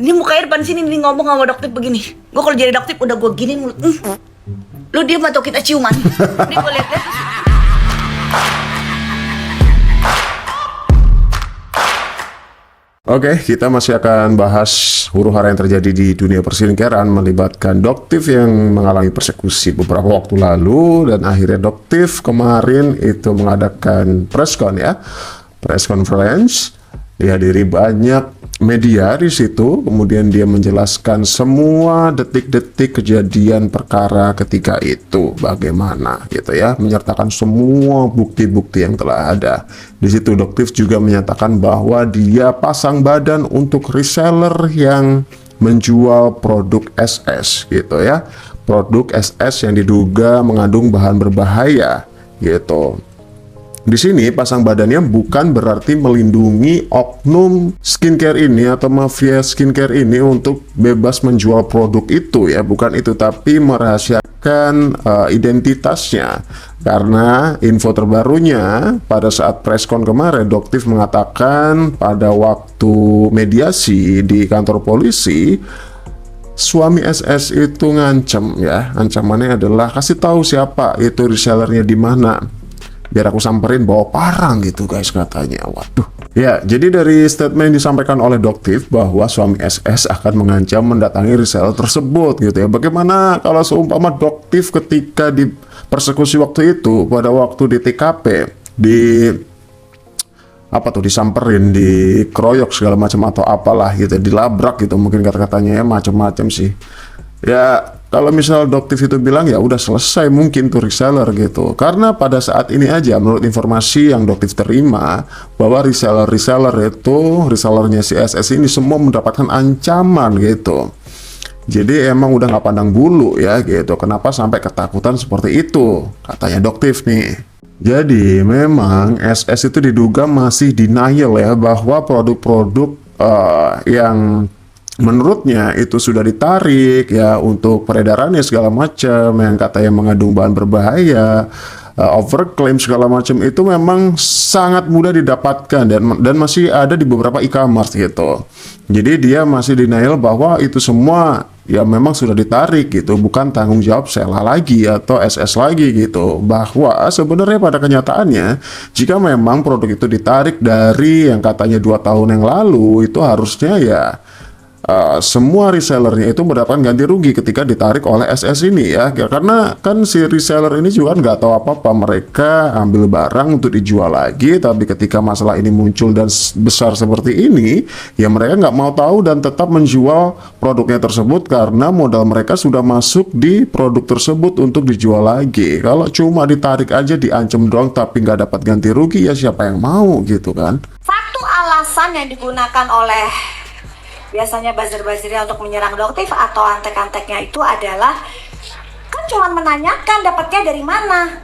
Ini muka depan sini nih ngomong sama dokter begini. Gue kalau jadi dokter udah gue gini mulut. Lu diam atau kita ciuman? Ini gue liat-liat. Oke, kita masih akan bahas huru-hara yang terjadi di dunia perselingkuhan melibatkan Doktif yang mengalami persekusi beberapa waktu lalu, dan akhirnya Doktif kemarin itu mengadakan press conference, dihadiri banyak media di situ. Kemudian dia menjelaskan semua detik-detik kejadian perkara ketika itu bagaimana gitu ya, menyertakan semua bukti-bukti yang telah ada. Di situ Doktif juga menyatakan bahwa dia pasang badan untuk reseller yang menjual produk SS gitu ya, produk SS yang diduga mengandung bahan berbahaya gitu. Di sini pasang badannya bukan berarti melindungi oknum skincare ini atau mafia skincare ini untuk bebas menjual produk itu ya, bukan itu, tapi merahasiakan identitasnya. Karena info terbarunya pada saat preskon kemarin, Doktif mengatakan pada waktu mediasi di kantor polisi, suami SS itu ngancam ya, ancamannya adalah kasih tahu siapa itu resellernya di mana, biar aku samperin bawa parang gitu guys, katanya. Waduh. Ya, jadi dari statement yang disampaikan oleh Doktif bahwa suami SS akan mengancam mendatangi reseller tersebut gitu ya. Bagaimana kalau seumpama Doktif ketika di persekusi waktu itu, pada waktu di TKP, disamperin, dikeroyok segala macam atau apalah gitu, dilabrak gitu mungkin kata-katanya ya, macam-macam sih. Ya, kalau misal Doktif itu bilang ya udah selesai mungkin tuh reseller gitu. Karena pada saat ini aja menurut informasi yang Doktif terima bahwa reseller itu, resellernya si SS ini semua mendapatkan ancaman gitu. Jadi emang udah nggak pandang bulu ya gitu. Kenapa sampai ketakutan seperti itu? Katanya Doktif nih. Jadi memang SS itu diduga masih denial ya bahwa produk-produk yang menurutnya itu sudah ditarik ya untuk peredarannya segala macam, yang katanya mengandung bahan berbahaya, overclaim segala macam, itu memang sangat mudah didapatkan dan masih ada di beberapa e-commerce gitu. Jadi dia masih denial bahwa itu semua ya memang sudah ditarik gitu, bukan tanggung jawab Sela lagi atau SS lagi gitu. Bahwa sebenarnya pada kenyataannya jika memang produk itu ditarik dari yang katanya 2 tahun yang lalu, itu harusnya ya semua resellernya itu mendapatkan ganti rugi ketika ditarik oleh SS ini ya, karena kan si reseller ini juga nggak tahu apa-apa. Mereka ambil barang untuk dijual lagi, tapi ketika masalah ini muncul dan besar seperti ini ya, mereka nggak mau tahu dan tetap menjual produknya tersebut karena modal mereka sudah masuk di produk tersebut untuk dijual lagi. Kalau cuma ditarik aja, diancam doang tapi nggak dapat ganti rugi, ya siapa yang mau gitu kan. Satu alasan yang digunakan oleh biasanya buzzer-buzzernya untuk menyerang Doktif atau antek-anteknya itu adalah kan cuma menanyakan dapatnya dari mana.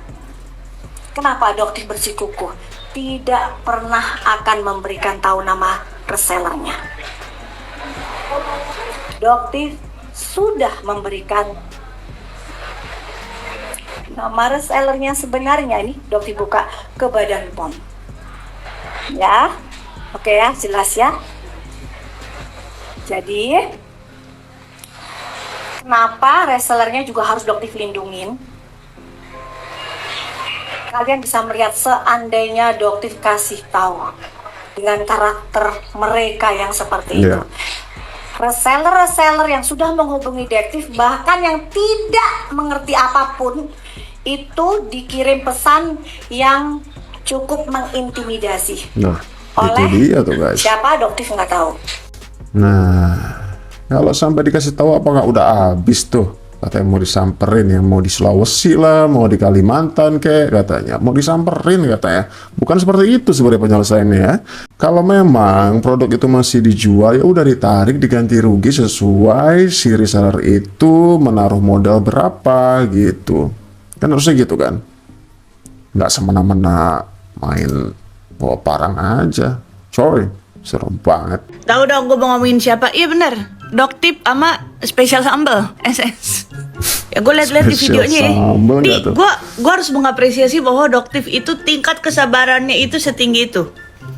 Kenapa Doktif bersikukuh tidak pernah akan memberikan tahu nama resellernya? Doktif sudah memberikan nama resellernya sebenarnya. Ini Doktif buka ke Badan POM ya. Oke ya, jelas ya. Jadi, kenapa resellernya juga harus Doktif lindungin? Kalian bisa melihat seandainya Doktif kasih tahu dengan karakter mereka yang seperti itu. Reseller-reseller yang sudah menghubungi Doktif, bahkan yang tidak mengerti apapun, itu dikirim pesan yang cukup mengintimidasi. Nah, oleh itu dia tuh guys. Siapa Doktif nggak tahu. Nah, kalau sampai dikasih tahu apa nggak udah habis tuh. Katanya mau disamperin, yang mau di Sulawesi lah, mau di Kalimantan kayak katanya, mau disamperin katanya. Bukan seperti itu sebenarnya penyelesaiannya ya. Kalau memang produk itu masih dijual, ya udah ditarik, diganti rugi sesuai si reseller itu menaruh modal berapa gitu. Kan harusnya gitu kan. Nggak semena-mena main bawa parang aja. Coy. Serem banget. Tahu dong gue mau ngomongin siapa? Iya bener, Doktif sama Special Sambal SS. Ya gue liat-liat di videonya ya. Gue harus mengapresiasi bahwa Doktif itu tingkat kesabarannya itu setinggi itu.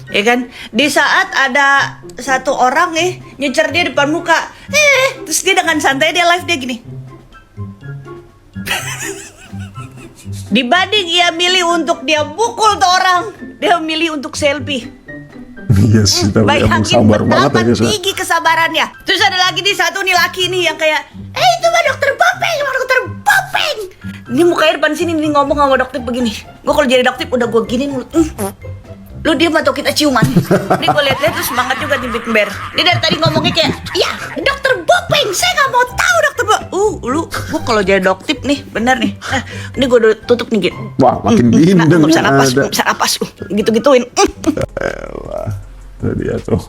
Ya kan? Di saat ada satu orang nyecer dia depan muka, terus dia dengan santai dia live dia gini. Dibanding ia milih untuk dia pukul tuh orang, dia milih untuk selfie. Iya sih, tapi emang Bayangin sabar banget betapa ya guys. tinggi kesabarannya. Terus ada lagi nih satu nih laki nih yang kayak, itu mah dokter Bopeng, dokter Bopeng. Ini mukanya depan sini nih ngomong sama dokter begini. Gue kalau jadi dokter udah gue giniin mulut. Lu diam atau kita ciuman. Ini gue liat-liat terus semangat juga di Big Bear. Dia dari tadi ngomongnya kayak, ya dokter Bopeng, saya nggak mau tahu dokter Bopeng. Gue kalau jadi dokter nih, bener nih. Ini gue udah tutup nih gitu. Wah, makin bindeng Nggak bisa ada. napas, nggak bisa napas. Gitu-gituin. Elah, tadi ya tuh.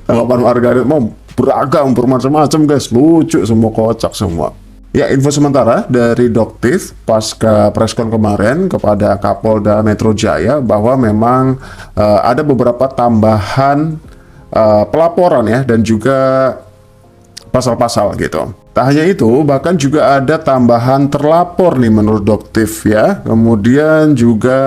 Tanggapan warganet mau beragam, bermacam-macam guys, lucu semua, kocak semua. Ya, info sementara dari Doktiv pasca preskon kemarin kepada Kapolda Metro Jaya bahwa memang ada beberapa tambahan pelaporan ya, dan juga pasal-pasal gitu. Tak hanya itu, bahkan juga ada tambahan terlapor nih menurut Doktiv ya. Kemudian juga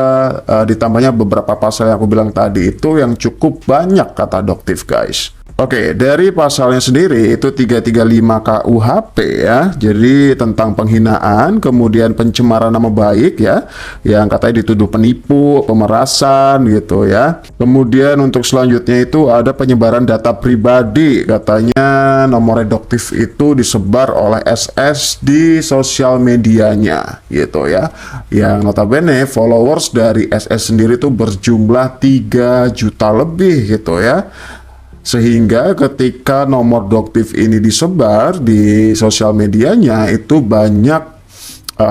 ditambahnya beberapa pasal yang aku bilang tadi itu yang cukup banyak kata Doktiv guys. Oke, dari pasalnya sendiri itu 335 KUHP ya. Jadi tentang penghinaan, kemudian pencemaran nama baik ya, yang katanya dituduh penipu, pemerasan gitu ya. Kemudian untuk selanjutnya itu ada penyebaran data pribadi, katanya nomor reduktif itu disebar oleh SS di sosial medianya gitu ya. Yang notabene followers dari SS sendiri tuh berjumlah 3 juta lebih gitu ya. Sehingga ketika nomor Doktiv ini disebar di sosial medianya itu banyak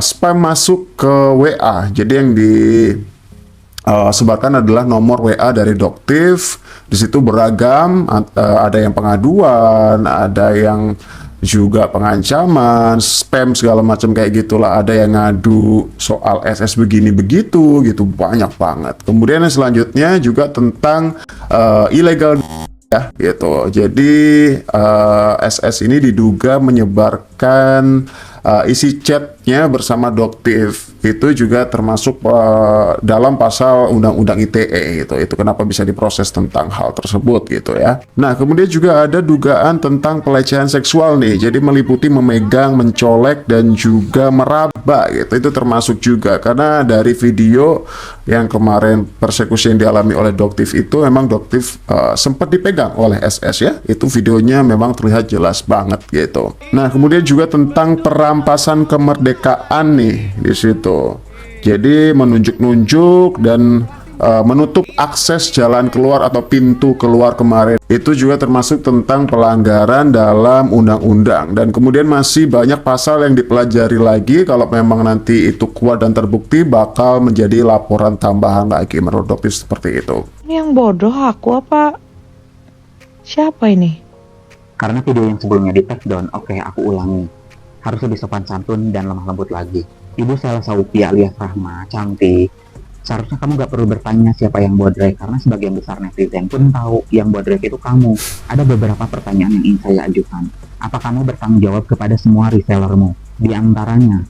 spam masuk ke WA. Jadi yang disebarkan adalah nomor WA dari Doktiv. Di situ beragam, ada yang pengaduan, ada yang juga pengancaman, spam segala macam kayak gitulah. Ada yang ngadu soal SS begini begitu gitu, banyak banget. Kemudian yang selanjutnya juga tentang ilegal ya gitu. Jadi SS ini diduga menyebarkan isi chatnya bersama Doktiv. Itu juga termasuk dalam pasal Undang-Undang ITE gitu. Itu kenapa bisa diproses tentang hal tersebut gitu ya. Nah, kemudian juga ada dugaan tentang pelecehan seksual nih. Jadi meliputi memegang, mencolek dan juga meraba gitu. Itu termasuk juga karena dari video yang kemarin persekusi yang dialami oleh Doktiv itu memang Doktiv sempat dipegang oleh SS ya. Itu videonya memang terlihat jelas banget gitu. Nah, kemudian juga tentang perampasan kemerdekaan nih di situ. Jadi menunjuk-nunjuk dan menutup akses jalan keluar atau pintu keluar kemarin. Itu juga termasuk tentang pelanggaran dalam undang-undang. Dan kemudian masih banyak pasal yang dipelajari lagi. Kalau memang nanti itu kuat dan terbukti bakal menjadi laporan tambahan lagi menurut Doktiv seperti itu. Ini yang bodoh aku apa? Siapa ini? Karena video yang sebelumnya di take down, oke, aku ulangi. Harus lebih sopan santun dan lemah lembut lagi. Ibu Selasa Upi alias Rahma, cantik. Seharusnya kamu gak perlu bertanya siapa yang bodrek, karena sebagian besar netizen pun tahu yang bodrek itu kamu. Ada beberapa pertanyaan yang ingin saya ajukan. Apa kamu bertanggung jawab kepada semua resellermu? Di antaranya,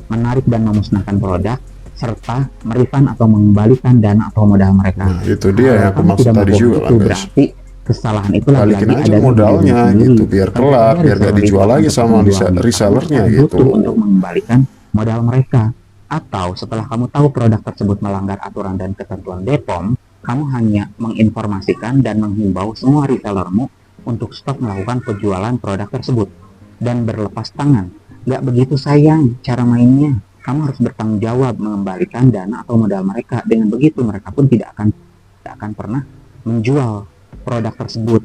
menarik dan memusnahkan produk, serta merefund atau mengembalikan dana atau modal mereka. Nah, itu dia yang aku Kamu maksud tidak tadi membuat juga itu, kan guys. berarti kesalahan itu Balikin lagi-lagi aja ada di modalnya diri gitu, sendiri. biar Tentunya kelar, biar gak reseller dijual itu lagi untuk sama menjualnya. resellernya Kamu gitu. butuh untuk mengembalikan modal mereka. Atau setelah kamu tahu produk tersebut melanggar aturan dan ketentuan BPOM, kamu hanya menginformasikan dan menghimbau semua resellermu untuk stop melakukan penjualan produk tersebut dan berlepas tangan. Gak begitu sayang cara mainnya. Kamu harus bertanggung jawab mengembalikan dana atau modal mereka. Dengan begitu mereka pun tidak akan pernah menjual produk tersebut.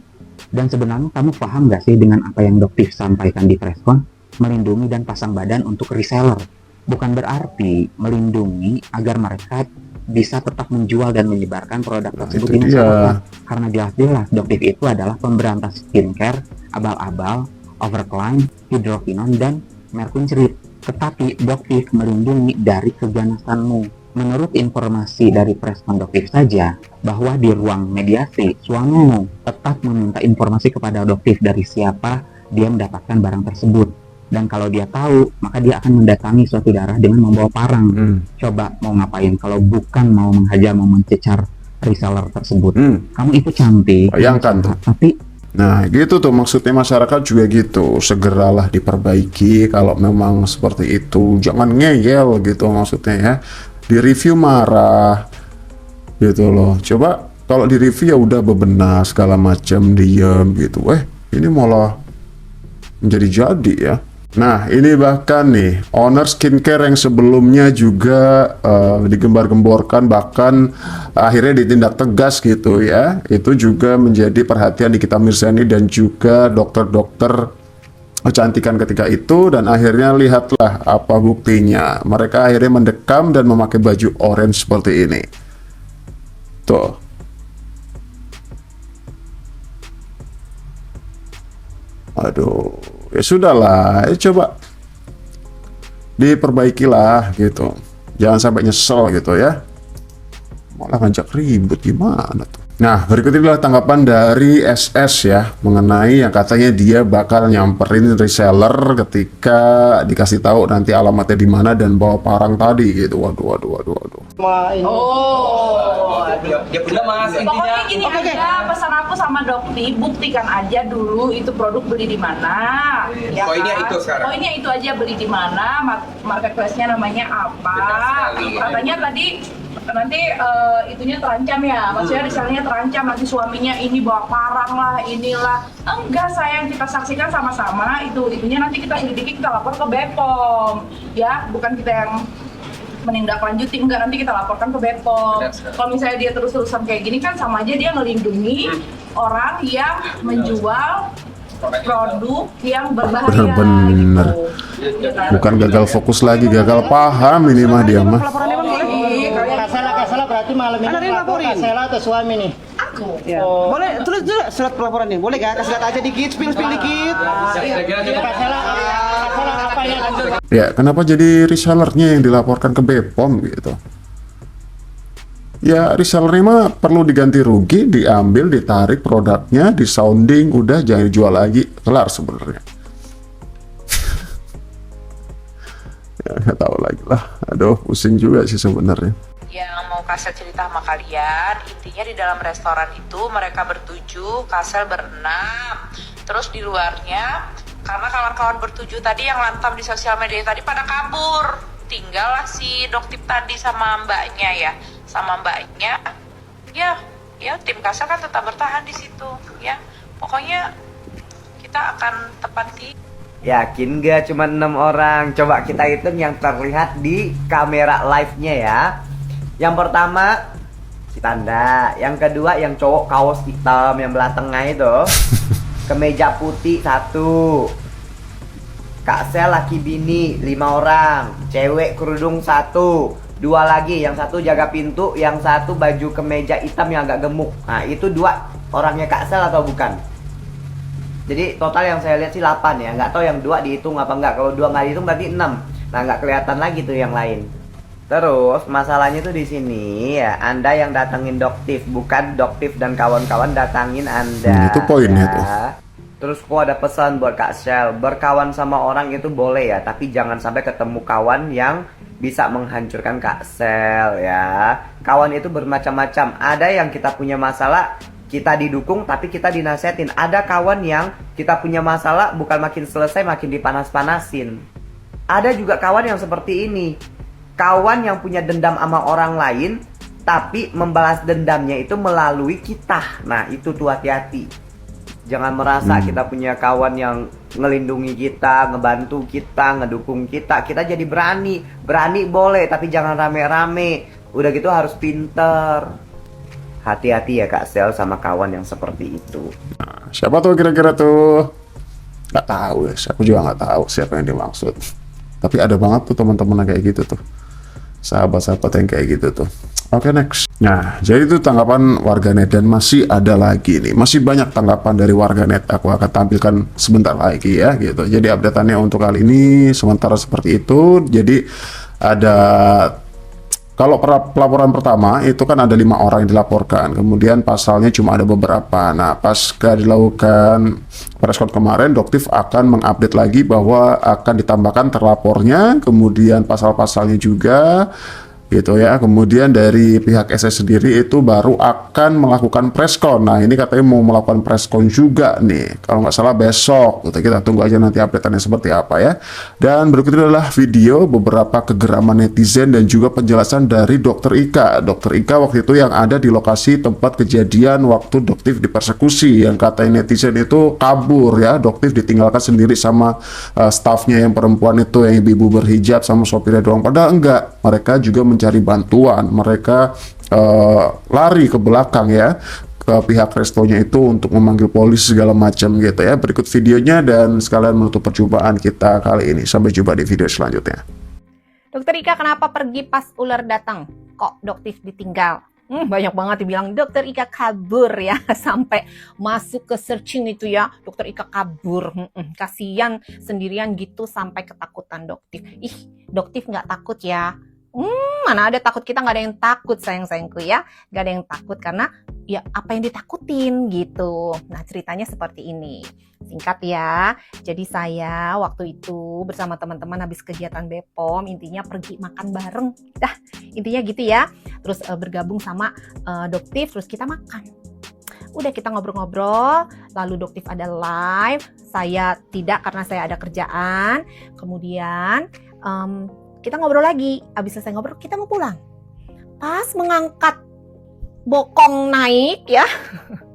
Dan sebenarnya kamu paham gak sih dengan apa yang Doktiv sampaikan di preskon? Melindungi dan pasang badan untuk reseller. Bukan berarti melindungi agar mereka bisa tetap menjual dan menyebarkan produk tersebut itu di dia. masyarakat. Karena jelas-jelas Doktiv itu adalah pemberantas skincare, abal-abal, overclimb, hidrokinon, dan merkuncrit. Tetapi Doktiv melindungi dari keganasanmu. Menurut informasi dari preskon Doktiv saja, bahwa di ruang mediasi, suamimu tetap meminta informasi kepada Doktiv dari siapa dia mendapatkan barang tersebut. Dan kalau dia tahu, maka dia akan mendatangi suatu daerah dengan membawa parang. Coba mau ngapain kalau bukan mau menghajar, mau mencecar reseller tersebut. Kamu itu cantik, Bayangkan tuh. tapi Nah gitu tuh maksudnya, masyarakat juga gitu, segeralah diperbaiki kalau memang seperti itu, jangan ngeyel gitu maksudnya ya, di review marah gitu loh. Coba kalau di review ya udah bebenah segala macam, diem gitu, ini malah menjadi-jadi ya. Nah ini bahkan nih owner skincare yang sebelumnya juga digembar-gemborkan, bahkan akhirnya ditindak tegas gitu ya, itu juga menjadi perhatian Nikita Mirzani dan juga dokter-dokter kecantikan ketika itu. Dan akhirnya lihatlah apa buktinya, mereka akhirnya mendekam dan memakai baju orange seperti ini tuh. Aduh, ya sudahlah, coba diperbaikilah gitu, jangan sampai nyesel gitu ya, malah ngajak ribut gimana tuh. Nah berikut inilah tanggapan dari SS ya, mengenai yang katanya dia bakal nyamperin reseller ketika dikasih tahu nanti alamatnya di mana dan bawa parang tadi gitu. Waduh. Dia punya mas intinya. Pokoknya gini aja, pesan aku sama Dokti, buktikan aja dulu itu produk beli di mana. Ya Poinnya kan? itu sekarang. Poinnya itu aja, beli di mana, marketplace-nya namanya apa. Benar sekali. Katanya tadi nanti itunya terancam ya, maksudnya misalnya terancam nanti suaminya ini bawa parang lah, inilah. Enggak sayang, kita saksikan sama-sama itunya nanti kita selidiki, kita lapor ke Bepom ya, bukan kita yang menindaklanjuti, enggak, nanti kita laporkan ke Bepom. Kalau misalnya dia terus-terusan kayak gini kan sama aja dia ngelindungi orang yang menjual produk yang berbahaya. Bener. Gitu. Ya kan? Bukan gagal fokus lagi, gagal paham ini mah dia mah. Salah berarti malam ini lapor Kasela atau suami nih? Aku. Ya. Boleh tulis juga surat pelaporannya, boleh kan? Kasih lihat aja dikit, spill dikit. Kasela apa ya? Ya kenapa jadi resellernya yang dilaporkan ke Bepom gitu? Ya resellernya mah perlu diganti rugi, diambil, ditarik produknya, disounding, udah jangan dijual lagi, kelar sebenarnya. Ya nggak tahu lagi lah, aduh pusing juga sih sebenarnya. Yang mau Kasel cerita sama kalian, intinya di dalam restoran itu mereka bertujuh, Kasel berenam. Terus di luarnya, karena kawan-kawan bertujuh tadi yang lantam di sosial media tadi pada kabur, tinggallah si Doktip tadi sama mbaknya ya, ya tim Kasel kan tetap bertahan di situ ya. Pokoknya kita akan tepati. Yakin gak cuma 6 orang? Coba kita hitung yang terlihat di kamera live-nya ya. Yang pertama si Tanda, yang kedua yang cowok kaos hitam yang belah tengah itu, kemeja putih 1, Kak Sel laki bini 5 orang, cewek kerudung 1, 2 lagi, yang 1 jaga pintu, yang 1 baju kemeja hitam yang agak gemuk. Nah itu 2 orangnya Kak Sel atau bukan? Jadi total yang saya lihat sih 8 ya, nggak tahu yang 2 dihitung apa enggak. Kalau 2 nggak dihitung berarti 6. Nah nggak kelihatan lagi tuh yang lain. Terus masalahnya tuh di sini ya, Anda yang datengin Doktif, bukan Doktif dan kawan-kawan datangin Anda. Itu poinnya tuh. Terus kok ada pesan buat Kak Sel, berkawan sama orang itu boleh ya, tapi jangan sampai ketemu kawan yang bisa menghancurkan Kak Sel ya. Kawan itu bermacam-macam. Ada yang kita punya masalah, kita didukung tapi kita dinasehatin. Ada kawan yang kita punya masalah bukan makin selesai makin dipanas-panasin. Ada juga kawan yang seperti ini. Kawan yang punya dendam sama orang lain tapi membalas dendamnya itu melalui kita. Nah itu tuh hati-hati. Jangan merasa kita punya kawan yang ngelindungi kita, ngebantu kita, ngedukung kita, kita jadi berani. Berani boleh tapi jangan rame-rame. Udah gitu harus pinter. Hati-hati ya Kak Sel sama kawan yang seperti itu. Nah, siapa tuh kira-kira tuh? Nggak tahu ya, aku juga nggak tahu siapa yang dimaksud. Tapi ada banget tuh teman-teman yang kayak gitu tuh, sahabat-sahabat yang kayak gitu tuh. Oke, next. Nah, jadi itu tanggapan warganet dan masih ada lagi nih, masih banyak tanggapan dari warganet. Aku akan tampilkan sebentar lagi ya, gitu. Jadi updateannya untuk kali ini sementara seperti itu. Jadi ada, kalau pelaporan pertama itu kan ada 5 orang yang dilaporkan, kemudian pasalnya cuma ada beberapa. Nah, pas dilakukan preskon kemarin, Doktif akan mengupdate lagi bahwa akan ditambahkan terlapornya, kemudian pasal-pasalnya juga, gitu ya. Kemudian dari pihak SS sendiri itu baru akan melakukan preskon. Nah ini katanya mau melakukan preskon juga nih, kalau nggak salah besok gitu. Kita tunggu aja nanti update-annya seperti apa ya. Dan berikut ini adalah video beberapa kegeraman netizen dan juga penjelasan dari Dokter Ika. Dokter Ika waktu itu yang ada di lokasi tempat kejadian waktu Doktif dipersekusi, yang katanya netizen itu kabur ya, Doktif ditinggalkan sendiri sama stafnya yang perempuan itu, yang ibu-ibu berhijab sama sopirnya doang. Padahal enggak, mereka juga mencari bantuan, mereka lari ke belakang ya, ke pihak restonya itu untuk memanggil polisi segala macam gitu ya. Berikut videonya dan sekalian menutup perjumpaan kita kali ini. Sampai jumpa di video selanjutnya. Dokter Ika kenapa pergi pas ular datang? Kok Doktif ditinggal? Banyak banget dibilang Dokter Ika kabur ya, sampai masuk ke searching itu ya, Dokter Ika kabur. Kasian sendirian gitu sampai ketakutan Doktif. Ih, Doktif nggak takut ya? Mana ada takut, kita nggak ada yang takut sayang-sayangku ya, nggak ada yang takut karena ya apa yang ditakutin gitu. Nah ceritanya seperti ini, singkat ya. Jadi saya waktu itu bersama teman-teman habis kegiatan BPOM, intinya pergi makan bareng, dah intinya gitu ya. Terus bergabung sama Doktif, terus kita makan. Udah kita ngobrol-ngobrol, lalu Doktif ada live, saya tidak karena saya ada kerjaan. Kemudian kita ngobrol lagi, abis selesai ngobrol kita mau pulang. Pas mengangkat bokong naik ya,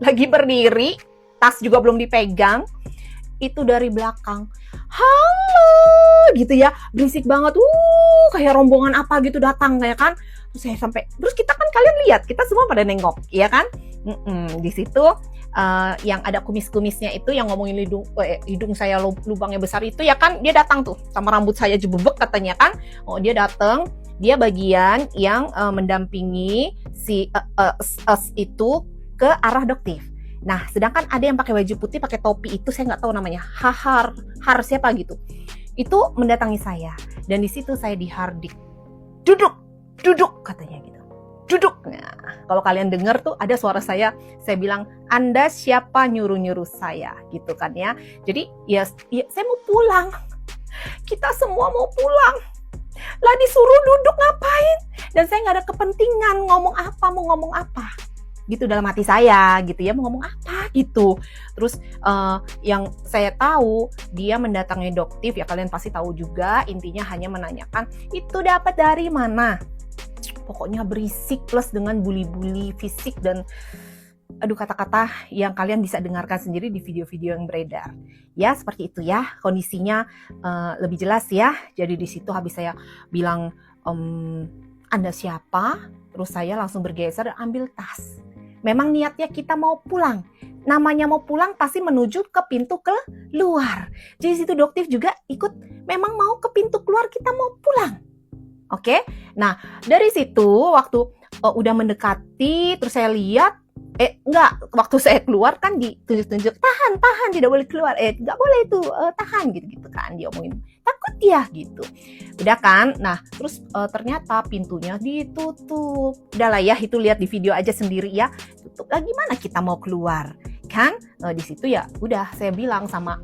lagi berdiri, tas juga belum dipegang, itu dari belakang, halo gitu ya, berisik banget, kayak rombongan apa gitu datang kayak kan. Terus saya sampai, terus kita kan kalian lihat, kita semua pada nengok, ya kan? Di situ yang ada kumis-kumisnya itu yang ngomongin hidung saya lubangnya besar itu ya kan, dia datang tuh sama rambut saya jebebek katanya kan. Oh dia datang, dia bagian yang mendampingi si itu ke arah Doktif. Nah sedangkan ada yang pakai baju putih pakai topi itu saya nggak tahu namanya, har siapa gitu, itu mendatangi saya dan di situ saya dihardik, duduk katanya gitu. Duduk. Nah, kalau kalian dengar tuh ada suara saya bilang, Anda siapa nyuruh-nyuruh saya gitu kan ya. Jadi ya saya mau pulang. Kita semua mau pulang. Lah disuruh duduk ngapain? Dan saya nggak ada kepentingan mau ngomong apa. Gitu dalam hati saya gitu ya, mau ngomong apa gitu. Terus yang saya tahu dia mendatangi Doktif ya, kalian pasti tahu juga, intinya hanya menanyakan itu dapat dari mana. Pokoknya berisik plus dengan bully-bully fisik dan aduh kata-kata yang kalian bisa dengarkan sendiri di video-video yang beredar. Ya seperti itu ya kondisinya lebih jelas ya. Jadi di situ habis saya bilang Anda siapa? Terus saya langsung bergeser dan ambil tas. Memang niatnya kita mau pulang. Namanya mau pulang pasti menuju ke pintu keluar. Jadi situ Doktif juga ikut memang mau ke pintu keluar, kita mau pulang. Oke, nah dari situ waktu udah mendekati, terus saya lihat, waktu saya keluar kan ditunjuk-tunjuk, tahan, tidak boleh keluar, nggak boleh itu, tahan, gitu kan, diomongin, takut ya, gitu. Udah kan, nah terus ternyata pintunya ditutup, udahlah ya, itu lihat di video aja sendiri ya, tutup, lah gimana kita mau keluar, kan, di situ ya, udah saya bilang sama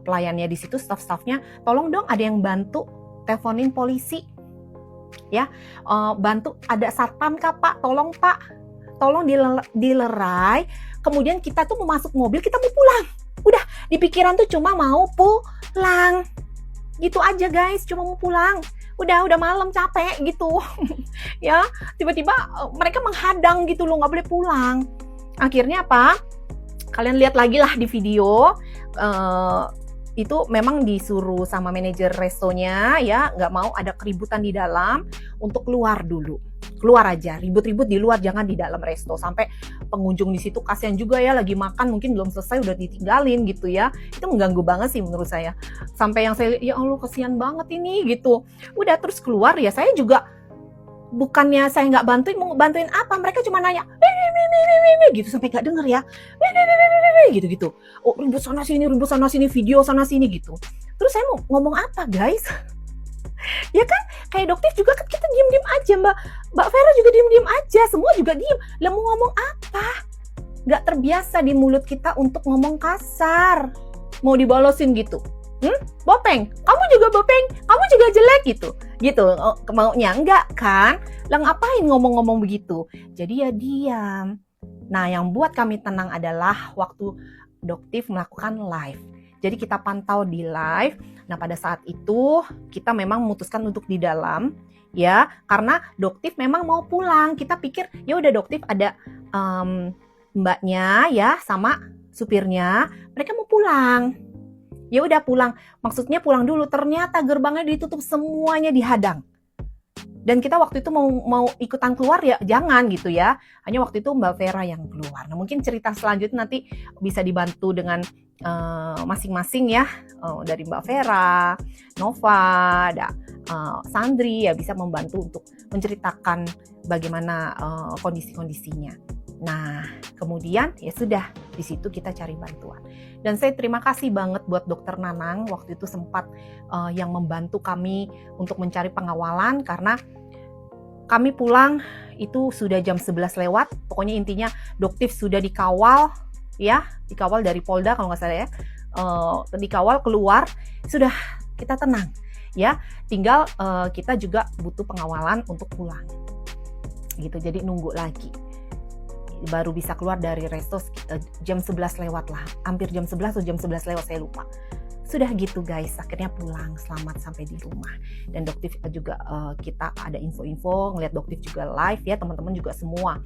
pelayannya di situ, staff-staffnya, tolong dong ada yang bantu, teleponin polisi ya, bantu ada satpam kah Pak, tolong Pak, tolong dilerai, kemudian kita tuh mau masuk mobil, kita mau pulang, udah di pikiran tuh cuma mau pulang gitu aja guys, cuma mau pulang, udah malam capek gitu ya, tiba-tiba mereka menghadang gitu loh, nggak boleh pulang. Akhirnya apa, kalian lihat lagi lah di video, itu memang disuruh sama manajer restonya ya, nggak mau ada keributan di dalam, untuk keluar dulu, keluar aja, ribut-ribut di luar, jangan di dalam resto. Sampai pengunjung di situ kasihan juga ya, lagi makan mungkin belum selesai udah ditinggalin gitu ya, itu mengganggu banget sih menurut saya. Sampai yang saya ya Allah kasihan banget ini gitu. Udah terus keluar ya, saya juga bukannya saya nggak bantuin, mau bantuin apa, mereka cuma nanya gitu sampai nggak denger ya, gitu oh ribut sana sini, video sana sini gitu. Terus saya mau ngomong apa guys? Ya kan kayak Doktif juga kan kita diem aja, Mbak Vera juga diem aja, semua juga diem. Lah mau ngomong apa? Nggak terbiasa di mulut kita untuk ngomong kasar, mau dibalosin gitu. Bopeng, kamu juga bopeng, kamu juga jelek gitu maunya enggak kan? Lah ngapain ngomong-ngomong begitu? Jadi ya diam. Nah, yang buat kami tenang adalah waktu Doktif melakukan live. Jadi kita pantau di live. Nah, pada saat itu kita memang memutuskan untuk di dalam, ya, karena Doktif memang mau pulang. Kita pikir ya udah Doktif ada mbaknya ya sama supirnya, mereka mau pulang. Ya udah pulang, maksudnya pulang dulu. Ternyata gerbangnya ditutup, semuanya dihadang. Dan kita waktu itu mau ikutan keluar ya jangan gitu ya. Hanya waktu itu Mbak Vera yang keluar. Nah, mungkin cerita selanjutnya nanti bisa dibantu dengan masing-masing ya, dari Mbak Vera, Nova, ada Sandri ya, bisa membantu untuk menceritakan bagaimana kondisi-kondisinya. Nah, kemudian ya sudah, di situ kita cari bantuan. Dan saya terima kasih banget buat Dokter Nanang, waktu itu sempat yang membantu kami untuk mencari pengawalan, karena kami pulang itu sudah jam 11 lewat. Pokoknya intinya Doktif sudah dikawal ya, dikawal dari Polda kalau nggak salah ya, dikawal keluar, sudah kita tenang ya. Tinggal kita juga butuh pengawalan untuk pulang gitu, jadi nunggu lagi. Baru bisa keluar dari resto jam 11 lewat lah, hampir jam 11 atau jam 11 lewat, saya lupa. Sudah gitu guys, akhirnya pulang selamat sampai di rumah. Dan Doktif juga kita ada info-info, ngeliat Doktif juga live ya, teman-teman juga semua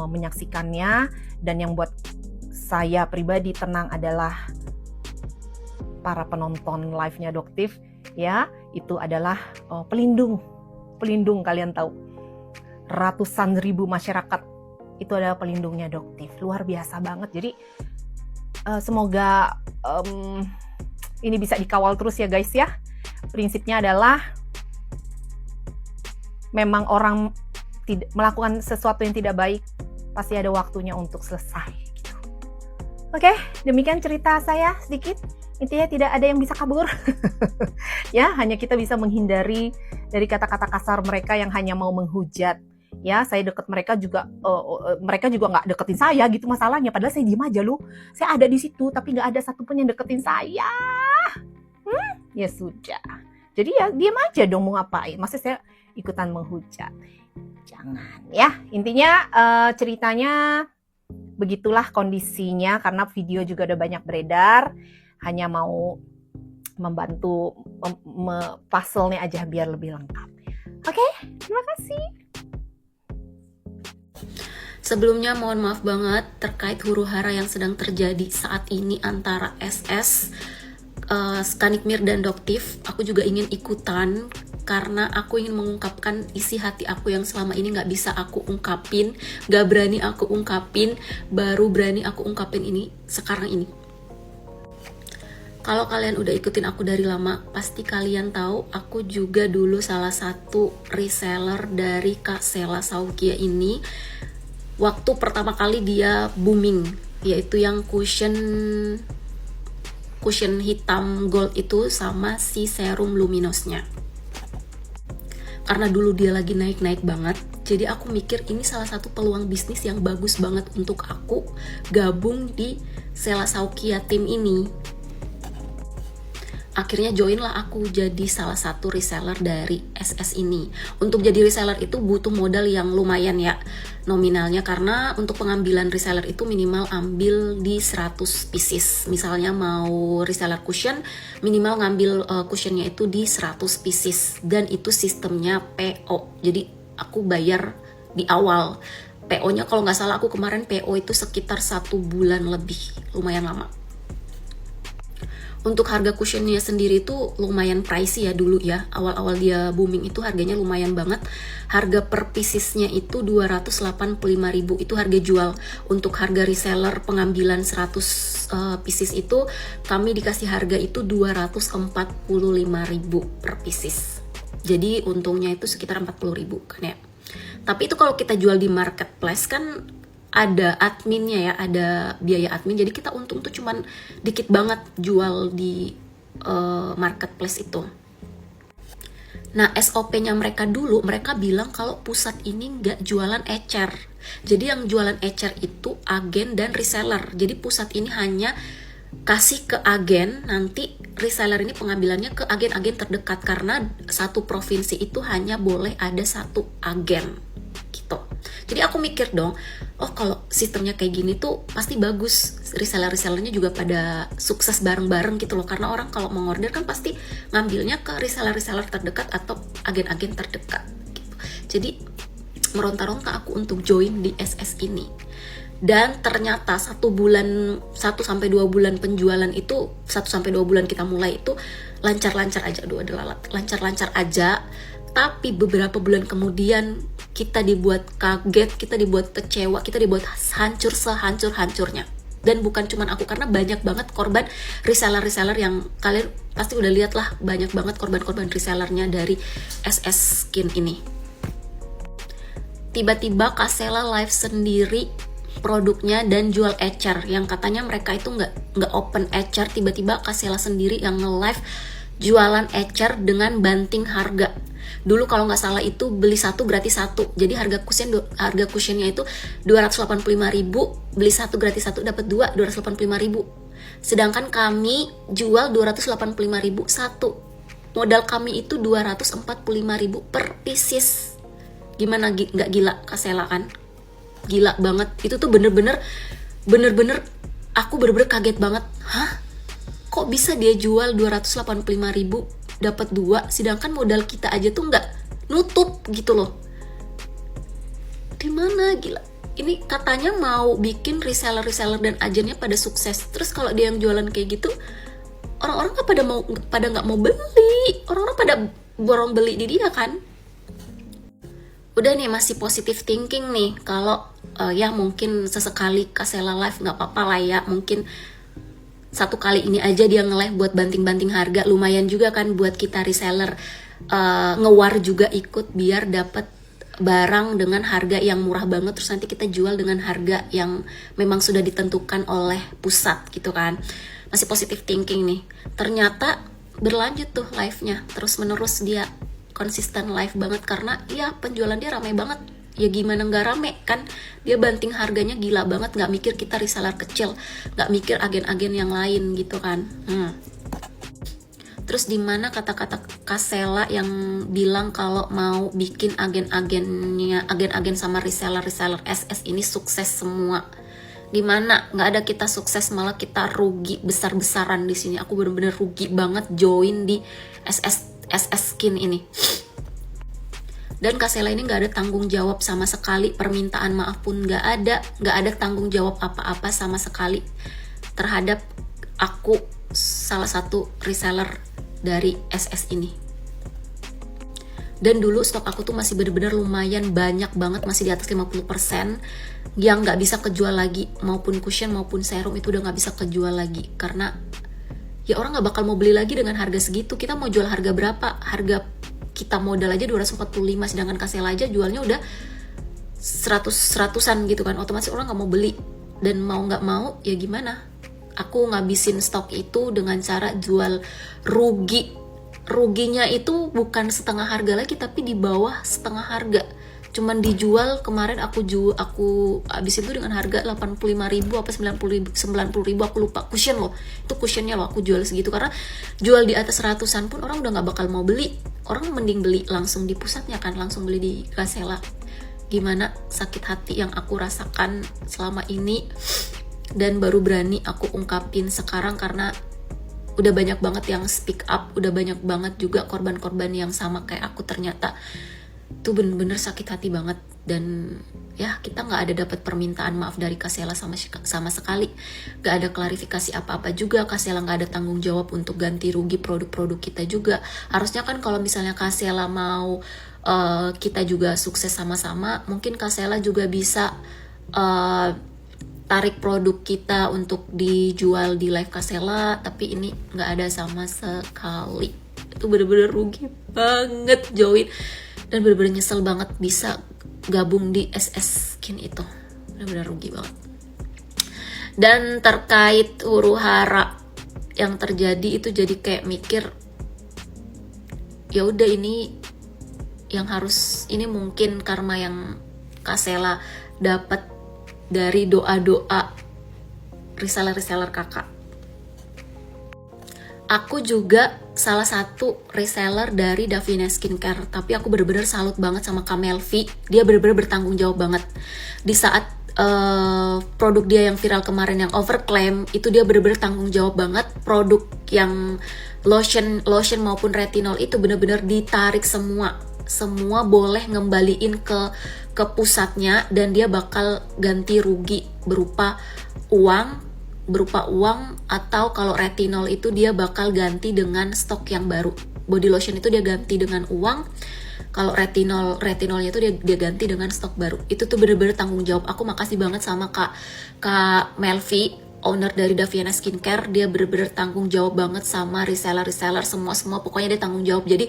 menyaksikannya. Dan yang buat saya pribadi tenang adalah para penonton live-nya Doktif ya, itu adalah pelindung kalian tahu. Ratusan ribu masyarakat itu adalah pelindungnya Doktif, luar biasa banget. Jadi semoga ini bisa dikawal terus ya guys ya. Prinsipnya adalah memang orang melakukan sesuatu yang tidak baik pasti ada waktunya untuk selesai gitu. Oke, demikian cerita saya sedikit. Intinya tidak ada yang bisa kabur. Ya, hanya kita bisa menghindari dari kata-kata kasar mereka yang hanya mau menghujat. Ya, saya deket mereka juga nggak deketin saya gitu masalahnya. Padahal saya diem aja loh. Saya ada di situ, tapi nggak ada satupun yang deketin saya. Ya sudah. Jadi ya diem aja dong, mau ngapain? Masa saya ikutan menghujat? Jangan ya. Intinya ceritanya begitulah kondisinya, karena video juga udah banyak beredar. Hanya mau membantu puzzle-nya aja biar lebih lengkap. Oke, terima kasih. Sebelumnya mohon maaf banget terkait huru-hara yang sedang terjadi saat ini antara SS, Skanikmir dan Doktif. Aku juga ingin ikutan karena aku ingin mengungkapkan isi hati aku yang selama ini gak bisa aku ungkapin, gak berani aku ungkapin, baru berani aku ungkapin ini sekarang ini. Kalau kalian udah ikutin aku dari lama, pasti kalian tahu aku juga dulu salah satu reseller dari Kak Sela Saukia ini. Waktu pertama kali dia booming, yaitu yang cushion hitam gold itu sama si serum luminosnya. Karena dulu dia lagi naik-naik banget, jadi aku mikir ini salah satu peluang bisnis yang bagus banget untuk aku gabung di Sela Saukia tim ini. Akhirnya join lah aku jadi salah satu reseller dari SS ini. Untuk jadi reseller itu butuh modal yang lumayan ya nominalnya, karena untuk pengambilan reseller itu minimal ambil di 100 pieces. Misalnya mau reseller cushion, minimal ngambil cushionnya itu di 100 pieces, dan itu sistemnya PO. Jadi aku bayar di awal. PO-nya kalau nggak salah aku kemarin PO itu sekitar 1 bulan lebih, lumayan lama. Untuk harga cushionnya sendiri itu lumayan pricey ya dulu ya. Awal-awal dia booming itu harganya lumayan banget. Harga per piecesnya itu 285.000 itu harga jual. Untuk harga reseller pengambilan 100 pieces itu kami dikasih harga itu 245.000 per pieces. Jadi untungnya itu sekitar 40.000 kan ya. Tapi itu kalau kita jual di marketplace kan ada adminnya ya, ada biaya admin, jadi kita untung tuh cuman dikit banget jual di marketplace itu. Nah, SOP-nya mereka dulu, mereka bilang kalau pusat ini nggak jualan ecer. Jadi yang jualan ecer itu agen dan reseller. Jadi pusat ini hanya kasih ke agen, nanti reseller ini pengambilannya ke agen-agen terdekat karena satu provinsi itu hanya boleh ada satu agen gitu. Jadi aku mikir dong, oh kalau sistemnya kayak gini tuh pasti bagus, reseller-resellernya juga pada sukses bareng-bareng gitu loh, karena orang kalau mau order kan pasti ngambilnya ke reseller-reseller terdekat atau agen-agen terdekat gitu. Jadi meronta-ronta aku untuk join di SS ini. Dan ternyata 1 sampai 2 bulan penjualan itu, 1 sampai 2 bulan kita mulai itu lancar-lancar aja, lancar-lancar aja. Tapi beberapa bulan kemudian kita dibuat kaget, kita dibuat kecewa, kita dibuat hancur sehancur-hancurnya. Dan bukan cuman aku, karena banyak banget korban reseller-reseller yang kalian pasti udah lihat lah, banyak banget korban-korban resellernya dari SS Skin ini. Tiba-tiba Kak Sela live sendiri produknya dan jual ecer yang katanya mereka itu nggak open ecer. Tiba-tiba Kak Sela sendiri yang nge-live jualan ecer dengan banting harga. Dulu kalau nggak salah itu beli 1 gratis 1, jadi harga cushionnya itu 285.000, beli 1 gratis 1 dapat 2, 285.000. Sedangkan kami jual 285.000 satu, modal kami itu 245.000 per pieces. Gimana, nggak gila Kak Sela kan? Gila banget. Itu tuh bener-bener aku bener-bener kaget banget. Hah? Kok bisa dia jual 285.000 dapat 2, sedangkan modal kita aja tuh nggak nutup gitu loh. Dimana gila? Ini katanya mau bikin reseller dan agennya pada sukses. Terus kalau dia yang jualan kayak gitu, orang-orang pada nggak mau beli. Orang-orang pada borong beli di dia kan? Udah nih, masih positive thinking nih, kalau ya mungkin sesekali Kak Sela live nggak apa-apa lah ya, mungkin 1 kali ini aja dia nge-live buat banting-banting harga, lumayan juga kan buat kita reseller, ngewar juga ikut biar dapat barang dengan harga yang murah banget, terus nanti kita jual dengan harga yang memang sudah ditentukan oleh pusat gitu kan. Masih positive thinking nih, ternyata berlanjut tuh live-nya, terus menerus dia konsisten live banget karena ya penjualan dia ramai banget. Ya gimana nggak rame kan, dia banting harganya gila banget, nggak mikir kita reseller kecil, nggak mikir agen-agen yang lain gitu kan. Terus dimana kata-kata Kak Sela yang bilang kalau mau bikin agen-agen sama reseller SS ini sukses semua? Dimana nggak ada kita sukses, malah kita rugi besar-besaran di sini. Aku bener-bener rugi banget join di SS Skin ini. Dan Kak Sela ini nggak ada tanggung jawab sama sekali, permintaan maaf pun nggak ada tanggung jawab apa-apa sama sekali terhadap aku, salah satu reseller dari SS ini. Dan dulu stok aku tuh masih bener-bener lumayan banyak banget, masih di atas 50%, yang nggak bisa kejual lagi, maupun cushion maupun serum itu udah nggak bisa kejual lagi, karena ya orang nggak bakal mau beli lagi dengan harga segitu. Kita mau jual harga berapa? Harga kita modal aja 245, sedangkan Kak Sela aja jualnya udah 100-100an gitu kan. Otomatis orang nggak mau beli, dan mau nggak mau ya gimana, aku ngabisin stok itu dengan cara jual ruginya itu bukan setengah harga lagi, tapi di bawah setengah harga. Cuman dijual kemarin aku habis itu dengan harga 85.000 apa 90.000 aku lupa, cushion loh, itu cushionnya loh aku jual segitu, karena jual di atas 100-an pun orang udah nggak bakal mau beli. Orang mending beli langsung di pusatnya kan, langsung beli di Kak Sela. Gimana sakit hati yang aku rasakan selama ini, dan baru berani aku ungkapin sekarang karena udah banyak banget yang speak up, udah banyak banget juga korban-korban yang sama kayak aku ternyata. Itu bener-bener sakit hati banget. Dan ya kita nggak ada dapat permintaan maaf dari Kak Sela sama sekali, nggak ada klarifikasi apa-apa juga. Kak Sela nggak ada tanggung jawab untuk ganti rugi produk-produk kita juga. Harusnya kan kalau misalnya Kak Sela mau kita juga sukses sama-sama, mungkin Kak Sela juga bisa tarik produk kita untuk dijual di live Kak Sela, tapi ini nggak ada sama sekali. Itu bener-bener rugi banget join, dan bener-bener nyesel banget bisa gabung di SS Skin itu, bener-bener rugi banget. Dan terkait huru hara yang terjadi itu, jadi kayak mikir ya udah, ini yang harus, ini mungkin karma yang Kak Sela dapat dari doa-doa reseller kakak. Aku juga salah satu reseller dari Davina Skincare, tapi aku bener-bener salut banget sama Kak Melvi. Dia bener-bener bertanggung jawab banget. Di saat produk dia yang viral kemarin yang overclaim, itu dia bener-bener tanggung jawab banget. Produk yang lotion maupun retinol itu bener-bener ditarik semua boleh ngembaliin ke pusatnya, dan dia bakal ganti rugi berupa uang, atau kalau retinol itu dia bakal ganti dengan stok yang baru. Body lotion itu dia ganti dengan uang, kalau retinolnya itu dia ganti dengan stok baru. Itu tuh bener-bener tanggung jawab. Aku makasih banget sama Kak Melvi, owner dari Davina Skincare. Dia bener-bener tanggung jawab banget sama reseller semua, pokoknya dia tanggung jawab. Jadi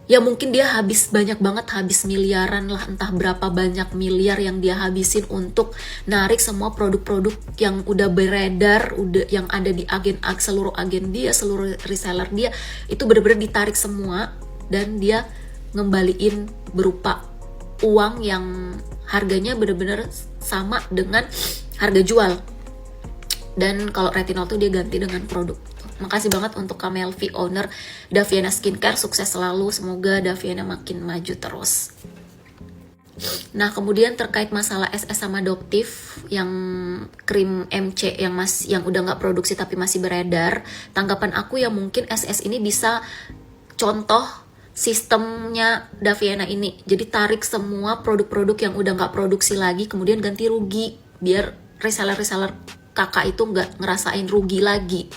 ya mungkin dia habis miliaran lah, entah berapa banyak miliar yang dia habisin untuk narik semua produk-produk yang udah beredar, yang ada di seluruh agen dia, seluruh reseller dia, itu bener-bener ditarik semua, dan dia ngembaliin berupa uang yang harganya bener-bener sama dengan harga jual. Dan kalau retinol tuh dia ganti dengan produk. Makasih banget untuk Kak Melvi, owner Davina Skincare. Sukses selalu, semoga Davina makin maju terus. Nah, kemudian terkait masalah SS sama Doctive yang krim MC yang udah nggak produksi tapi masih beredar, tanggapan aku ya mungkin SS ini bisa contoh sistemnya Davina ini. Jadi tarik semua produk-produk yang udah nggak produksi lagi, kemudian ganti rugi, biar reseller kakak itu nggak ngerasain rugi lagi.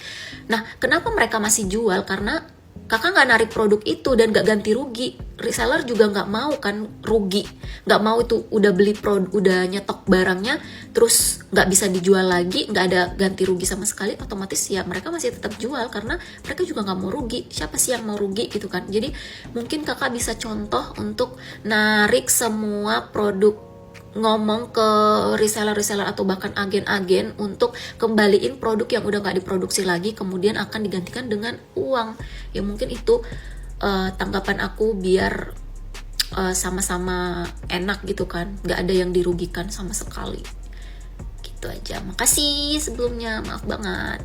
Nah, kenapa mereka masih jual? Karena kakak nggak narik produk itu dan nggak ganti rugi. Reseller juga nggak mau kan rugi, nggak mau itu udah beli produk, udah nyetok barangnya, terus nggak bisa dijual lagi, nggak ada ganti rugi sama sekali. Otomatis ya mereka masih tetap jual karena mereka juga nggak mau rugi. Siapa sih yang mau rugi gitu kan? Jadi mungkin kakak bisa contoh untuk narik semua produk, ngomong ke reseller atau bahkan agen-agen untuk kembaliin produk yang udah nggak diproduksi lagi, kemudian akan digantikan dengan uang. Ya mungkin itu tanggapan aku, biar sama-sama enak gitu kan, nggak ada yang dirugikan sama sekali. Gitu aja. Makasih sebelumnya, maaf banget.